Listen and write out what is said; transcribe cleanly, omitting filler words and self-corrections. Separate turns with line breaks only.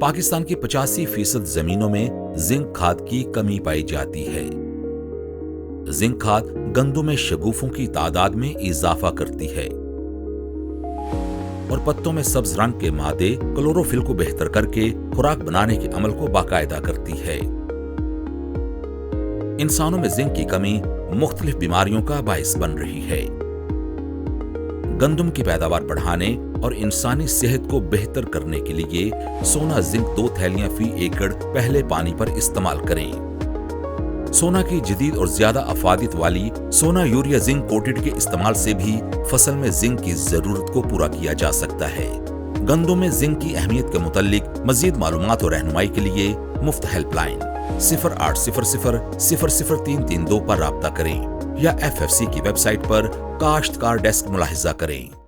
पाकिस्तान की 85% जमीनों में जिंक खाद की कमी पाई जाती है। जिंक खाद गंदों में शगुफों की तादाद में इजाफा करती है और पत्तों में सब्ज रंग के मादे क्लोरोफिल को बेहतर करके खुराक बनाने के अमल को बाकायदा करती है। इंसानों में जिंक की कमी मुख्तलिफ बीमारियों का बाइस बन रही है। गंदम की पैदावार बढ़ाने और इंसानी सेहत को बेहतर करने के लिए सोना जिंक 2 थैलियां फी एकड़ पहले पानी पर इस्तेमाल करें। सोना की जदीद और ज्यादा अफादियत वाली सोना यूरिया जिंक कोटेड के इस्तेमाल से भी फसल में जिंक की जरूरत को पूरा किया जा सकता है। गंदों में जिंक की अहमियत के मुतालिक मजीद मालूमात और रहनुमाई के लिए मुफ्त हेल्पलाइन 0800-00332 पर राब्ता करें या FFC की वेबसाइट पर काश्तकार डेस्क मुलाहिजा करें।